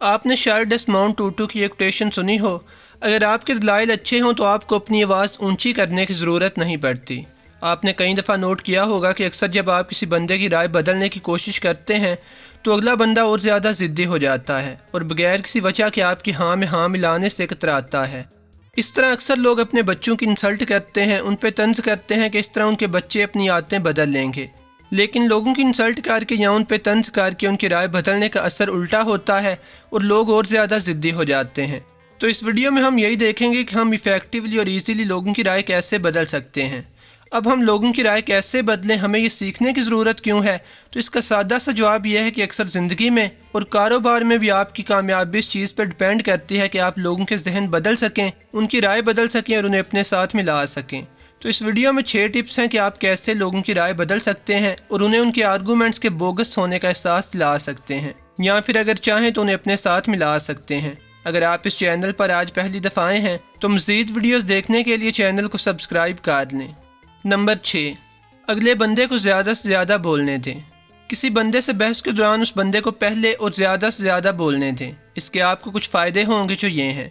آپ نے شار ڈیسمونڈ ٹوٹو کی ایک کوٹیشن سنی ہو، اگر آپ کے دلائل اچھے ہوں تو آپ کو اپنی آواز اونچی کرنے کی ضرورت نہیں پڑتی۔ آپ نے کئی دفعہ نوٹ کیا ہوگا کہ اکثر جب آپ کسی بندے کی رائے بدلنے کی کوشش کرتے ہیں تو اگلا بندہ اور زیادہ ضدی ہو جاتا ہے اور بغیر کسی وجہ کے آپ کی ہاں میں ہاں ملانے سے کتراتا ہے۔ اس طرح اکثر لوگ اپنے بچوں کی انسلٹ کرتے ہیں، ان پہ طنز کرتے ہیں کہ اس طرح ان کے بچے اپنی عادتیں بدل لیں گے، لیکن لوگوں کی انسلٹ کر کے یا ان پہ طنز کر کے ان کی رائے بدلنے کا اثر الٹا ہوتا ہے اور لوگ اور زیادہ ضدی ہو جاتے ہیں۔ تو اس ویڈیو میں ہم یہی دیکھیں گے کہ ہم ایفیکٹولی اور ایزیلی لوگوں کی رائے کیسے بدل سکتے ہیں۔ اب ہم لوگوں کی رائے کیسے بدلیں، ہمیں یہ سیکھنے کی ضرورت کیوں ہے؟ تو اس کا سادہ سا جواب یہ ہے کہ اکثر زندگی میں اور کاروبار میں بھی آپ کی کامیابی اس چیز پر ڈپینڈ کرتی ہے کہ آپ لوگوں کے ذہن بدل سکیں، ان کی رائے بدل سکیں اور انہیں اپنے ساتھ ملا سکیں۔ تو اس ویڈیو میں 6 ٹپس ہیں کہ آپ کیسے لوگوں کی رائے بدل سکتے ہیں اور انہیں ان کے آرگومنٹس کے بوگس ہونے کا احساس دلا سکتے ہیں، یا پھر اگر چاہیں تو انہیں اپنے ساتھ ملا سکتے ہیں۔ اگر آپ اس چینل پر آج پہلی دفعہ آئے ہیں تو مزید ویڈیوز دیکھنے کے لیے چینل کو سبسکرائب کر لیں۔ نمبر 6، اگلے بندے کو زیادہ سے زیادہ بولنے دیں۔ کسی بندے سے بحث کے دوران اس بندے کو پہلے اور زیادہ سے زیادہ بولنے دیں۔ اس کے آپ کو کچھ فائدے ہوں گے جو یہ ہیں۔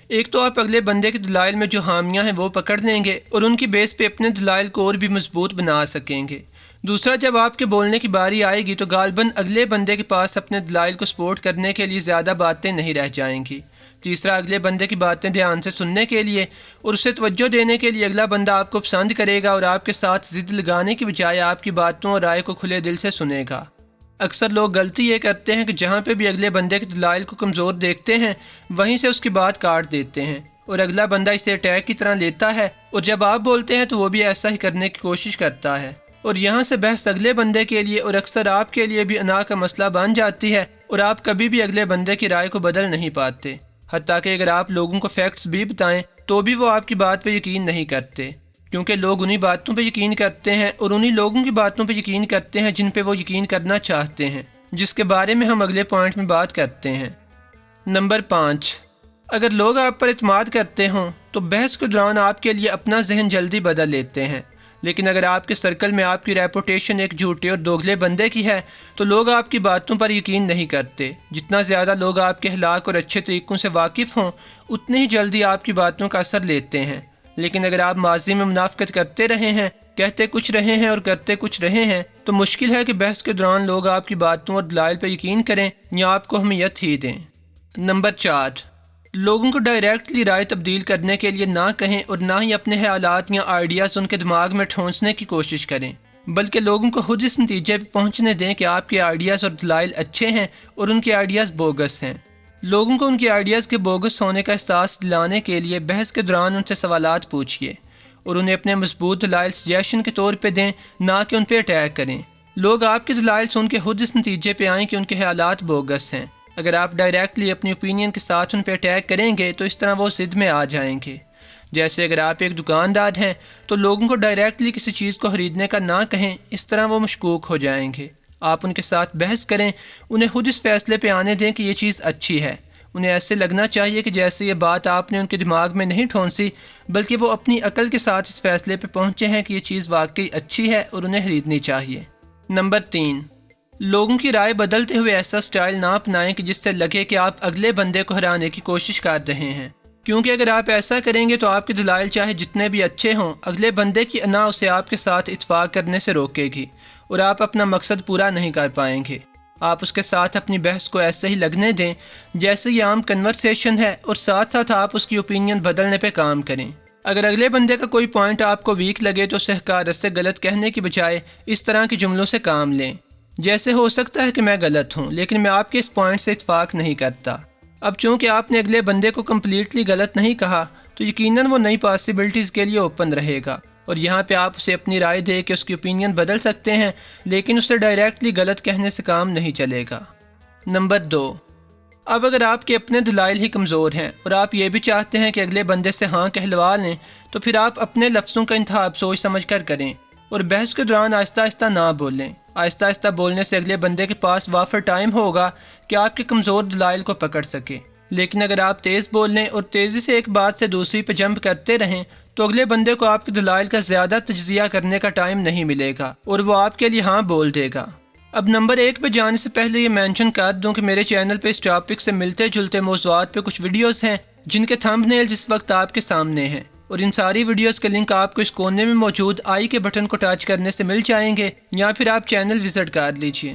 ایک تو آپ اگلے بندے کے دلائل میں جو خامیاں ہیں وہ پکڑ لیں گے اور ان کی بیس پہ اپنے دلائل کو اور بھی مضبوط بنا سکیں گے۔ دوسرا، جب آپ کے بولنے کی باری آئے گی تو غالباً اگلے بندے کے پاس اپنے دلائل کو سپورٹ کرنے کے لیے زیادہ باتیں نہیں رہ جائیں گی۔ تیسرا، اگلے بندے کی باتیں دھیان سے سننے کے لیے اور اسے توجہ دینے کے لیے اگلا بندہ آپ کو پسند کرے گا اور آپ کے ساتھ ضد لگانے کی بجائے آپ کی باتوں اور رائے کو کھلے دل سے سنے گا۔ اکثر لوگ غلطی یہ کرتے ہیں کہ جہاں پہ بھی اگلے بندے کے دلائل کو کمزور دیکھتے ہیں وہیں سے اس کی بات کاٹ دیتے ہیں اور اگلا بندہ اسے اٹیک کی طرح لیتا ہے، اور جب آپ بولتے ہیں تو وہ بھی ایسا ہی کرنے کی کوشش کرتا ہے، اور یہاں سے بحث اگلے بندے کے لیے اور اکثر آپ کے لیے بھی انا کا مسئلہ بن جاتی ہے اور آپ کبھی بھی اگلے بندے کی رائے کو بدل نہیں پاتے۔ حتیٰ کہ اگر آپ لوگوں کو فیکٹس بھی بتائیں تو بھی وہ آپ کی بات پہ یقین نہیں کرتے، کیونکہ لوگ انہی باتوں پہ یقین کرتے ہیں اور انہی لوگوں کی باتوں پہ یقین کرتے ہیں جن پہ وہ یقین کرنا چاہتے ہیں، جس کے بارے میں ہم اگلے پوائنٹ میں بات کرتے ہیں۔ نمبر 5، اگر لوگ آپ پر اعتماد کرتے ہوں تو بحث کے دوران آپ کے لیے اپنا ذہن جلدی بدل لیتے ہیں، لیکن اگر آپ کے سرکل میں آپ کی ریپوٹیشن ایک جھوٹے اور دوگلے بندے کی ہے تو لوگ آپ کی باتوں پر یقین نہیں کرتے۔ جتنا زیادہ لوگ آپ کے اخلاق اور اچھے طریقوں سے واقف ہوں اتنی ہی جلدی آپ کی باتوں کا اثر لیتے ہیں، لیکن اگر آپ ماضی میں منافقت کرتے رہے ہیں، کہتے کچھ رہے ہیں اور کرتے کچھ رہے ہیں تو مشکل ہے کہ بحث کے دوران لوگ آپ کی باتوں اور دلائل پر یقین کریں یا آپ کو اہمیت ہی دیں۔ نمبر 4، لوگوں کو ڈائریکٹلی رائے تبدیل کرنے کے لیے نہ کہیں اور نہ ہی اپنے خیالات یا آئیڈیاز ان کے دماغ میں ٹھونسنے کی کوشش کریں، بلکہ لوگوں کو خود اس نتیجے پہ پہنچنے دیں کہ آپ کے آئیڈیاز اور دلائل اچھے ہیں اور ان کے آئیڈیاز بوگس ہیں۔ لوگوں کو ان کے آئیڈیاز کے بوگس ہونے کا احساس دلانے کے لیے بحث کے دوران ان سے سوالات پوچھیے اور انہیں اپنے مضبوط دلائل سجیشن کے طور پہ دیں، نہ کہ ان پہ اٹیک کریں۔ لوگ آپ کے دلائل سن کے خود اس نتیجے پہ آئیں کہ ان کے خیالات بوگس ہیں۔ اگر آپ ڈائریکٹلی اپنی اوپینین کے ساتھ ان پہ اٹیک کریں گے تو اس طرح وہ ضد میں آ جائیں گے۔ جیسے اگر آپ ایک دکاندار ہیں تو لوگوں کو ڈائریکٹلی کسی چیز کو خریدنے کا نہ کہیں، اس طرح وہ مشکوک ہو جائیں گے۔ آپ ان کے ساتھ بحث کریں، انہیں خود اس فیصلے پہ آنے دیں کہ یہ چیز اچھی ہے۔ انہیں ایسے لگنا چاہیے کہ جیسے یہ بات آپ نے ان کے دماغ میں نہیں ٹھونسی، بلکہ وہ اپنی عقل کے ساتھ اس فیصلے پہ پہنچے ہیں کہ یہ چیز واقعی اچھی ہے اور انہیں خریدنی چاہیے۔ نمبر 3، لوگوں کی رائے بدلتے ہوئے ایسا سٹائل نہ اپنائیں کہ جس سے لگے کہ آپ اگلے بندے کو ہرانے کی کوشش کر رہے ہیں، کیونکہ اگر آپ ایسا کریں گے تو آپ کے دلائل چاہے جتنے بھی اچھے ہوں، اگلے بندے کی انا اسے آپ کے ساتھ اتفاق کرنے سے روکے گی اور آپ اپنا مقصد پورا نہیں کر پائیں گے۔ آپ اس کے ساتھ اپنی بحث کو ایسے ہی لگنے دیں جیسے یہ عام کنورسیشن ہے اور ساتھ ساتھ آپ اس کی اوپینین بدلنے پہ کام کریں۔ اگر اگلے بندے کا کوئی پوائنٹ آپ کو ویک لگے تو اسے حقارت سے غلط کہنے کی بجائے اس طرح کے جملوں سے کام لیں، جیسے ہو سکتا ہے کہ میں غلط ہوں لیکن میں آپ کے اس پوائنٹ سے اتفاق نہیں کرتا۔ اب چونکہ آپ نے اگلے بندے کو کمپلیٹلی غلط نہیں کہا تو یقیناً وہ نئی پاسبلٹیز کے لیے اوپن رہے گا، اور یہاں پہ آپ اسے اپنی رائے دے کے اس کی اوپینین بدل سکتے ہیں، لیکن اسے ڈائریکٹلی غلط کہنے سے کام نہیں چلے گا۔ نمبر 2، اب اگر آپ کے اپنے دلائل ہی کمزور ہیں اور آپ یہ بھی چاہتے ہیں کہ اگلے بندے سے ہاں کہلوا لیں تو پھر آپ اپنے لفظوں کا انتخاب سوچ سمجھ کر کریں اور بحث کے دوران آہستہ آہستہ نہ بولیں۔ آہستہ آہستہ بولنے سے اگلے بندے کے پاس وافر ٹائم ہوگا کہ آپ کے کمزور دلائل کو پکڑ سکے، لیکن اگر آپ تیز بول لیں اور تیزی سے ایک بات سے دوسری پہ جمپ کرتے رہیں تو اگلے بندے کو آپ کے دلائل کا زیادہ تجزیہ کرنے کا ٹائم نہیں ملے گا اور وہ آپ کے لیے ہاں بول دے گا۔ اب نمبر 1 پہ جانے سے پہلے یہ مینشن کر دوں کہ میرے چینل پہ اس ٹاپک سے ملتے جلتے موضوعات پہ کچھ ویڈیوز ہیں جن کے تھمبنیل اس وقت آپ کے سامنے ہیں، اور ان ساری ویڈیوز کے لنک آپ کو اس کونے میں موجود آئی کے بٹن کو ٹچ کرنے سے مل جائیں گے، یا پھر آپ چینل وزٹ کر لیجئے۔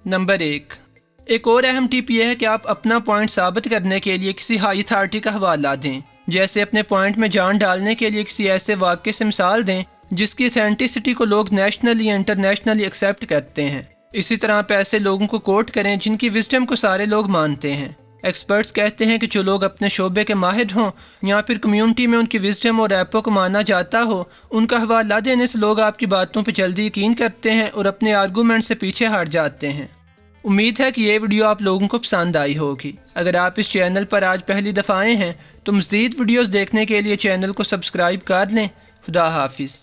نمبر 1، ایک اور اہم ٹپ یہ ہے کہ آپ اپنا پوائنٹ ثابت کرنے کے لیے کسی ہائی اتھارٹی کا حوالہ دیں، جیسے اپنے پوائنٹ میں جان ڈالنے کے لیے کسی ایسے واقعے سے مثال دیں جس کی اتھینٹسٹی کو لوگ نیشنلی یا انٹرنیشنلی ایکسیپٹ کرتے ہیں۔ اسی آپ آپ ایسے لوگوں کو کوٹ کریں جن کی وزڈم کو سارے لوگ مانتے ہیں۔ ایکسپرٹس کہتے ہیں کہ جو لوگ اپنے شعبے کے ماہر ہوں یا پھر کمیونٹی میں ان کی وزڈم اور ایپوں کو مانا جاتا ہو، ان کا حوالہ دینے سے لوگ آپ کی باتوں پہ جلدی یقین کرتے ہیں اور اپنے آرگومنٹ سے پیچھے ہٹ جاتے ہیں۔ امید ہے کہ یہ ویڈیو آپ لوگوں کو پسند آئی ہوگی۔ اگر آپ اس چینل پر آج پہلی دفعہ آئے ہیں تو مزید ویڈیوز دیکھنے کے لیے چینل کو سبسکرائب کر لیں۔ خدا حافظ۔